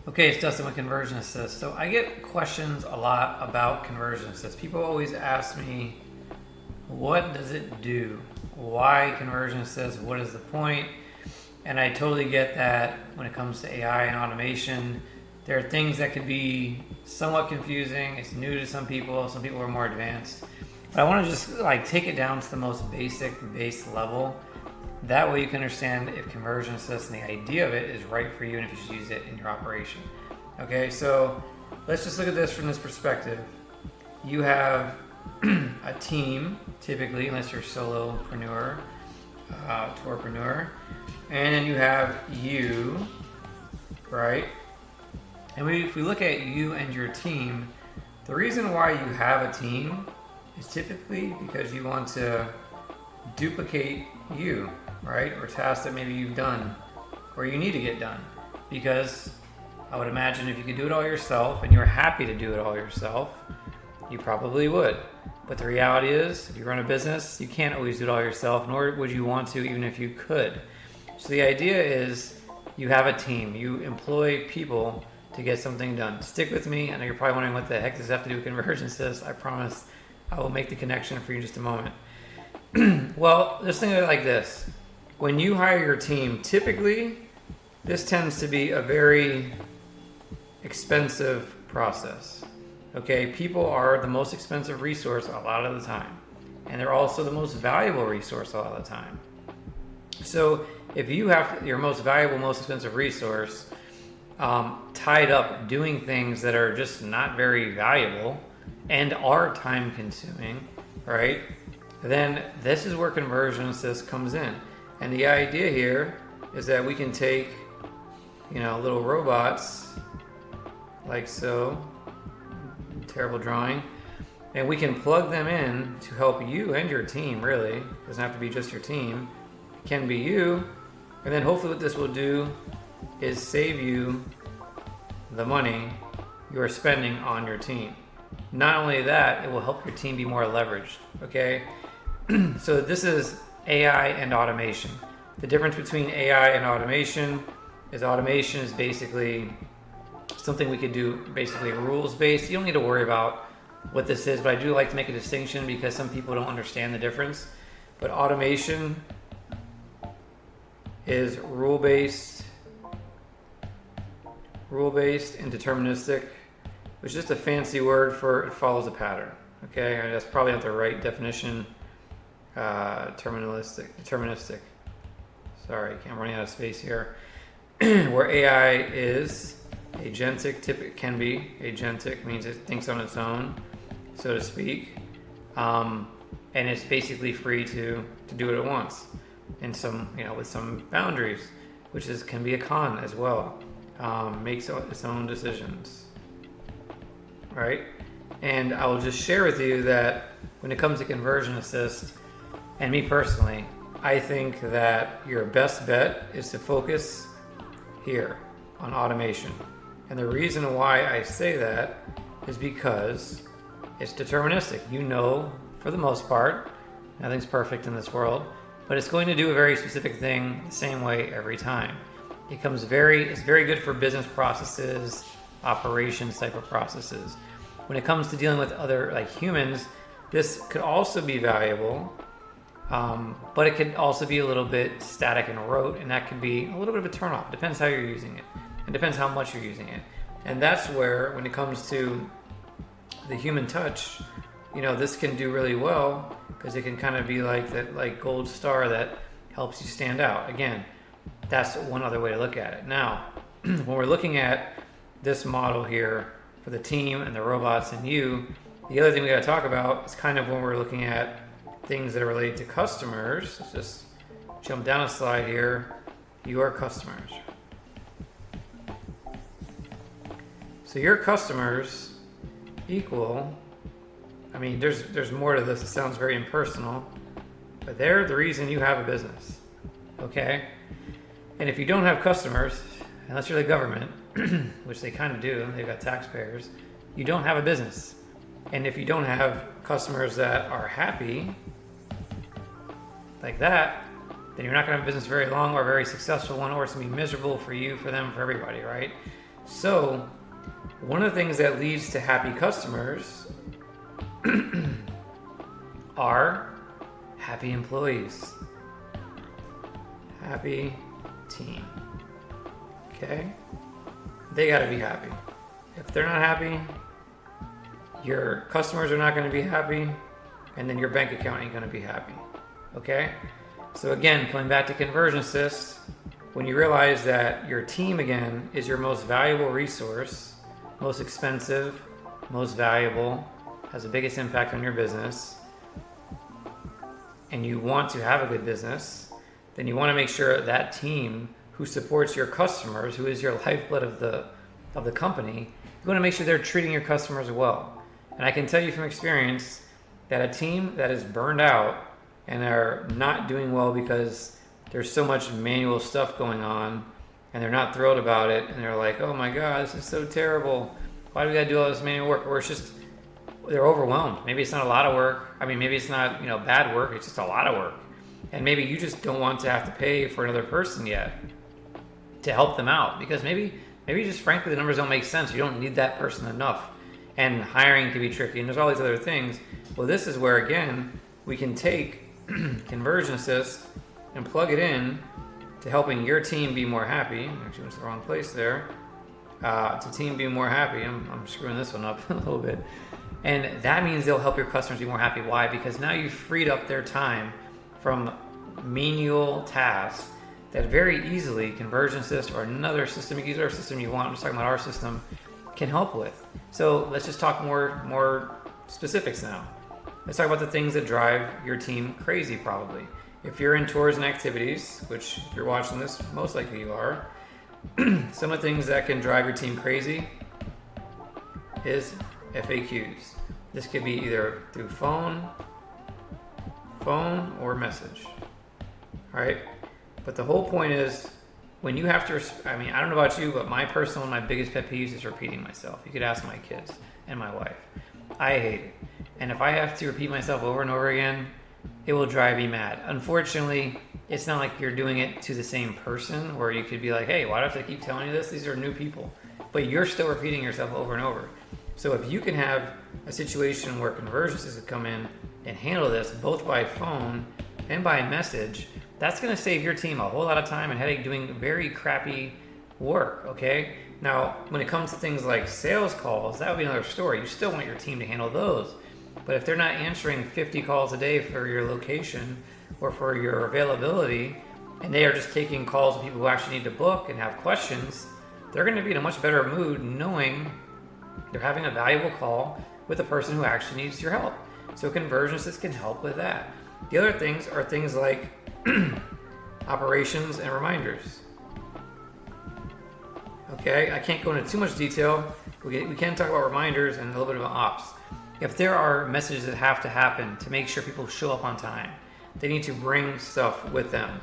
Okay, it's Dustin with Conversion Assist. So I get questions a lot about Conversion Assist. People always ask me, what does it do? Why Conversion Assist? What is the point? And I totally get that when it comes to AI and automation. There are things that could be somewhat confusing. It's new to some people. Some people are more advanced. But I want to just take it down to the most base level. That way you can understand if Conversion Assist and the idea of it is right for you and if you should use it in your operation. Okay, so let's just look at this from this perspective. You have a team, typically, unless you're solopreneur, tourpreneur, and then you have you, right? And if we look at you and your team, the reason why you have a team is typically because you want to duplicate you, right? Or tasks that maybe you've done or you need to get done. Because I would imagine if you could do it all yourself and you're happy to do it all yourself, you probably would. But the reality is, if you run a business, you can't always do it all yourself, nor would you want to even if you could. So the idea is you have a team. You employ people to get something done. Stick with me. I know you're probably wondering what the heck does that have to do with Conversion Assist. I promise I will make the connection for you in just a moment. Well, just think of it like this. When you hire your team, typically, this tends to be a very expensive process. Okay, people are the most expensive resource a lot of the time. And they're also the most valuable resource a lot of the time. So if you have your most valuable, most expensive resource tied up doing things that are just not very valuable and are time consuming, right? Then this is where Conversion Assist comes in. And the idea here is that we can take, little robots like so, terrible drawing, and we can plug them in to help you and your team, really. It doesn't have to be just your team. It can be you. And then hopefully what this will do is save you the money you are spending on your team. Not only that, it will help your team be more leveraged, okay? So this is AI and automation. The difference between AI and automation is basically something we could do basically rules-based. You don't need to worry about what this is, but I do like to make a distinction because some people don't understand the difference. But automation is rule-based and deterministic, which is just a fancy word for it follows a pattern. Okay, and that's probably not the right definition. Deterministic. Sorry, I'm running out of space here. Where AI is agentic, can be agentic, means it thinks on its own, so to speak, and it's basically free to do what it wants, and with some boundaries, which can be a con as well. Makes its own decisions, right? And I will just share with you that when it comes to Conversion Assist, and me personally, I think that your best bet is to focus here on automation. And the reason why I say that is because it's deterministic. For the most part, nothing's perfect in this world, but it's going to do a very specific thing the same way every time. It's very good for business processes, operations type of processes. When it comes to dealing with other humans, this could also be valuable. But it could also be a little bit static and rote, and that could be a little bit of a turnoff. Depends how you're using it, and depends how much you're using it. And that's where, when it comes to the human touch, this can do really well because it can kind of be like that, gold star that helps you stand out. Again, that's one other way to look at it. Now, when we're looking at this model here for the team and the robots and you, the other thing we got to talk about is kind of when we're looking at things that are related to customers. Let's just jump down a slide here. Your customers. So your customers equal, there's more to this. It sounds very impersonal, but they're the reason you have a business. Okay? And if you don't have customers, unless you're the government, which they kind of do, they've got taxpayers, you don't have a business. And if you don't have customers that are happy like that, then you're not going to have a business very long or a very successful one, or it's going to be miserable for you, for them, for everybody, right? So one of the things that leads to happy customers are happy employees, happy team. Okay? They got to be happy. If they're not happy, your customers are not going to be happy, and then your bank account ain't going to be happy. Okay? So again, coming back to ConversionAssist, when you realize that your team, again, is your most valuable resource, most expensive, most valuable, has the biggest impact on your business, and you want to have a good business, then you want to make sure that team who supports your customers, who is your lifeblood of the company, you want to make sure they're treating your customers well. And I can tell you from experience that a team that is burned out and are not doing well because there's so much manual stuff going on and they're not thrilled about it, and they're like, oh my God, this is so terrible. Why do we gotta do all this manual work? Or it's just, they're overwhelmed. Maybe it's not a lot of work. I mean, maybe it's not, bad work. It's just a lot of work. And maybe you just don't want to have to pay for another person yet to help them out, because maybe just frankly the numbers don't make sense. You don't need that person enough, and hiring can be tricky, and there's all these other things. Well, this is where again we can take ConversionAssist and plug it in to helping your team be more happy. Actually, went to the wrong place there. To team be more happy. I'm screwing this one up a little bit, and that means they'll help your customers be more happy. Why? Because now you've freed up their time from manual tasks that very easily ConversionAssist or another system, you can use our system you want, I'm just talking about our system, can help with. So let's just talk more specifics now. Let's talk about the things that drive your team crazy probably. If you're in tours and activities, which if you're watching this, most likely you are, some of the things that can drive your team crazy is FAQs. This could be either through phone or message. All right? But the whole point is, when you have to, I don't know about you, but my biggest pet peeves is repeating myself. You could ask my kids and my wife. I hate it. And if I have to repeat myself over and over again, it will drive me mad. Unfortunately, it's not like you're doing it to the same person where you could be like, hey, why do I have to keep telling you this? These are new people. But you're still repeating yourself over and over. So if you can have a situation where ConversionAssist could come in and handle this both by phone and by message, that's going to save your team a whole lot of time and headache doing very crappy work, okay? Now, when it comes to things like sales calls, that would be another story. You still want your team to handle those. But if they're not answering 50 calls a day for your location or for your availability, and they are just taking calls of people who actually need to book and have questions, they're going to be in a much better mood knowing they're having a valuable call with a person who actually needs your help. So ConversionAssist can help with that. The other things are things like operations and reminders. Okay, I can't go into too much detail. We can talk about reminders and a little bit about ops. If there are messages that have to happen to make sure people show up on time, they need to bring stuff with them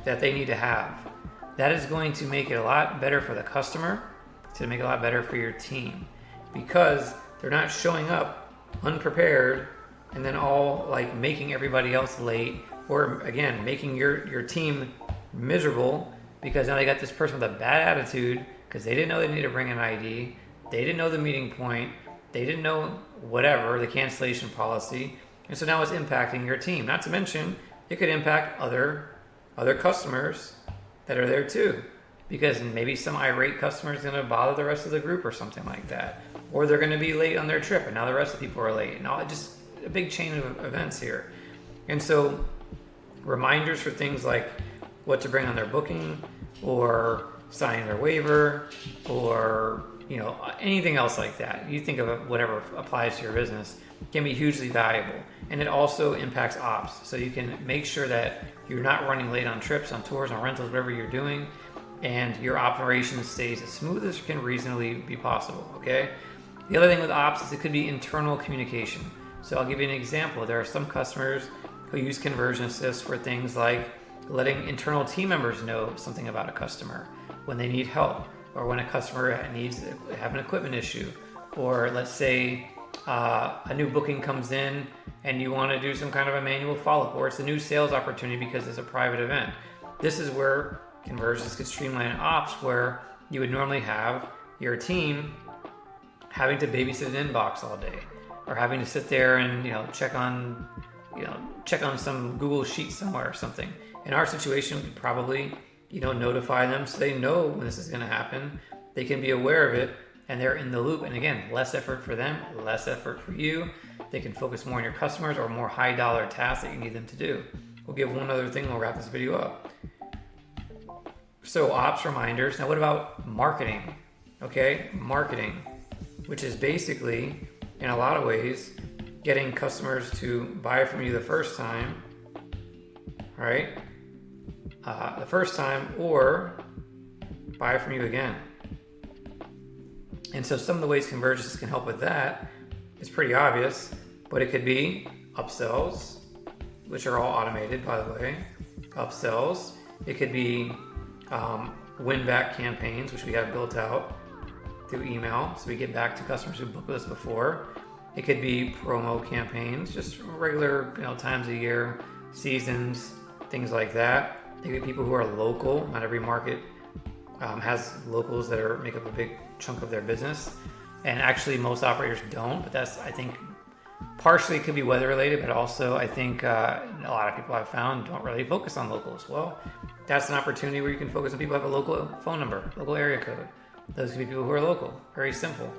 that they need to have. That is going to make it a lot better for the customer, to make it a lot better for your team, because they're not showing up unprepared and then all like making everybody else late, or again, making your team miserable because now they got this person with a bad attitude because they didn't know they needed to bring an ID, they didn't know the meeting point, they didn't know whatever, the cancellation policy, and so now it's impacting your team. Not to mention, it could impact other customers that are there too, because maybe some irate customer is going to bother the rest of the group or something like that, or they're going to be late on their trip and now the rest of the people are late, and all just a big chain of events here. And so reminders for things like what to bring on their booking, or signing their waiver, or anything else like that. You think of it, whatever applies to your business can be hugely valuable. And it also impacts ops. So you can make sure that you're not running late on trips, on tours, on rentals, whatever you're doing, and your operation stays as smooth as can reasonably be possible, okay? The other thing with ops is it could be internal communication. So I'll give you an example. There are some customers who use ConversionAssist for things like letting internal team members know something about a customer when they need help, or when a customer needs to have an equipment issue, or let's say a new booking comes in and you want to do some kind of a manual follow-up, or it's a new sales opportunity because it's a private event. This is where ConversionAssist could streamline ops, where you would normally have your team having to babysit an inbox all day, or having to sit there and check on some Google sheet somewhere or something. In our situation, we could probably notify them so they know when this is going to happen. They can be aware of it and they're in the loop. And again, less effort for them, less effort for you. They can focus more on your customers or more high dollar tasks that you need them to do. We'll give one other thing, we'll wrap this video up. So ops reminders. Now what about marketing? Okay, marketing, which is basically, in a lot of ways, getting customers to buy from you the first time, right? The first time, or buy from you again. And so some of the ways ConversionAssist can help with that is pretty obvious, but it could be upsells, which are all automated, by the way. Upsells. It could be win-back campaigns, which we have built out through email, so we get back to customers who booked with us before. It could be promo campaigns, just regular times a year, seasons, things like that. They could be people who are local. Not every market has locals that make up a big chunk of their business, and actually most operators don't. But that's, I think, partially could be weather related, but also I think a lot of people I've found don't really focus on locals. Well, that's an opportunity where you can focus on people who have a local phone number, local area code. Those could be people who are local. Very simple.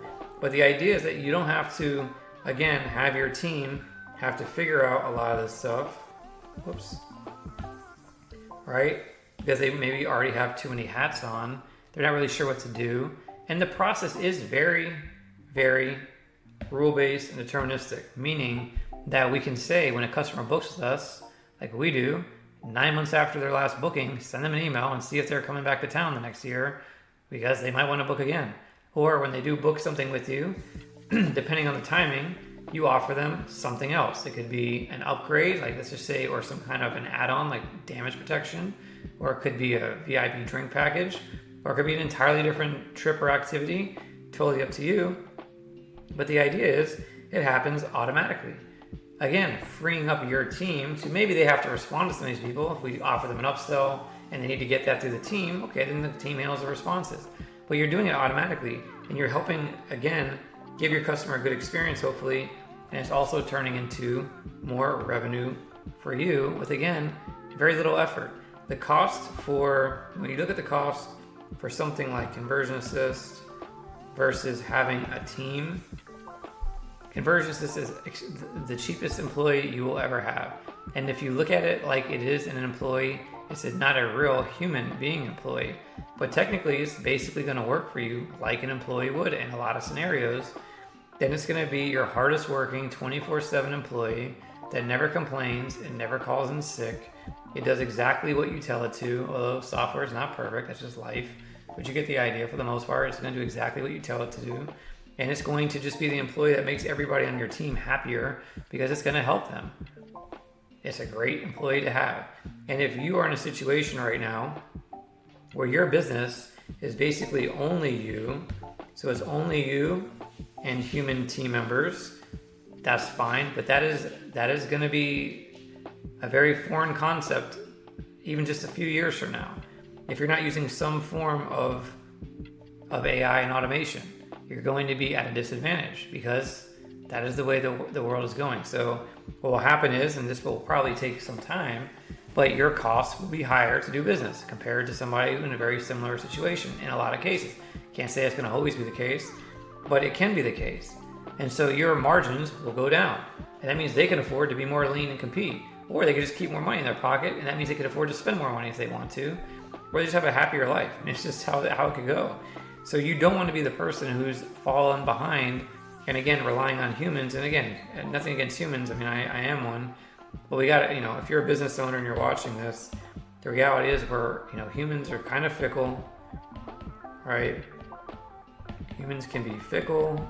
But the idea is that you don't have to, again, have your team have to figure out a lot of this stuff. Whoops. Right? Because they maybe already have too many hats on. They're not really sure what to do. And the process is very, very rule-based and deterministic, meaning that we can say when a customer books with us, like we do, 9 months after their last booking, send them an email and see if they're coming back to town the next year, because they might want to book again. Or when they do book something with you, depending on the timing, you offer them something else. It could be an upgrade, like let's just say, or some kind of an add-on like damage protection, or it could be a VIP drink package, or it could be an entirely different trip or activity, totally up to you. But the idea is it happens automatically. Again, freeing up your team to, maybe they have to respond to some of these people. If we offer them an upsell and they need to get that through the team, okay, then the team handles the responses. But you're doing it automatically, and you're helping, again, give your customer a good experience, hopefully, and it's also turning into more revenue for you with, again, very little effort. The cost for, when you look at the cost for something like ConversionAssist versus having a team, ConversionAssist is the cheapest employee you will ever have. And if you look at it like it is an employee, it's not a real human being employee. But technically, it's basically going to work for you like an employee would in a lot of scenarios. Then it's going to be your hardest working 24/7 employee that never complains and never calls in sick. It does exactly what you tell it to, although software is not perfect, that's just life. But you get the idea. For the most part, it's going to do exactly what you tell it to do. And it's going to just be the employee that makes everybody on your team happier because it's going to help them. It's a great employee to have. And if you are in a situation right now where your business is basically only you, so it's only you and human team members, that's fine. But that is going to be a very foreign concept even just a few years from now. If you're not using some form of AI and automation, you're going to be at a disadvantage because that is the way the world is going. So what will happen is, and this will probably take some time, but your costs will be higher to do business compared to somebody in a very similar situation in a lot of cases. Can't say it's going to always be the case, but it can be the case. And so your margins will go down. And that means they can afford to be more lean and compete. Or they can just keep more money in their pocket, and that means they can afford to spend more money if they want to. Or they just have a happier life. And it's just how it could go. So you don't want to be the person who's fallen behind and, again, relying on humans. And again, nothing against humans. I mean, I am one. But we got to, if you're a business owner and you're watching this, the reality is humans are kind of fickle, right? Humans can be fickle.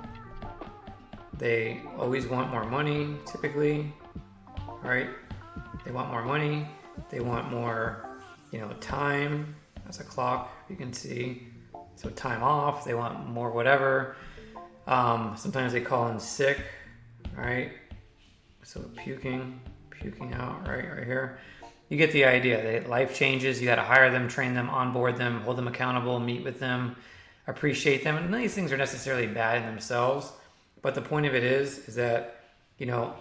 They always want more money, typically, right? They want more money. They want more, time. That's a clock, you can see. So time off, they want more whatever. Sometimes they call in sick, right? So puking out, right here. You get the idea. Life changes. You got to hire them, train them, onboard them, hold them accountable, meet with them. appreciate them. And none of these things are necessarily bad in themselves, but the point of it is that, you know,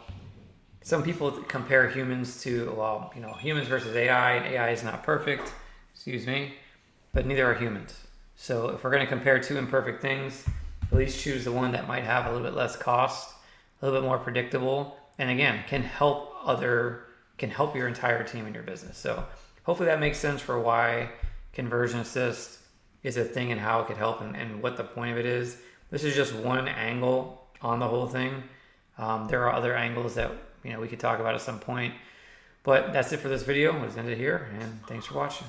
some people compare humans to, well, you know, humans versus AI, and AI is not perfect, excuse me, but neither are humans. So if we're going to compare two imperfect things, at least choose the one that might have a little bit less cost, a little bit more predictable, and again, can help your entire team in your business. So hopefully that makes sense for why Conversion Assist is a thing and how it could help and what the point of it is. This is just one angle on the whole thing. There are other angles that, you know, we could talk about at some point, but that's it for this video. Let's end it here, and thanks for watching.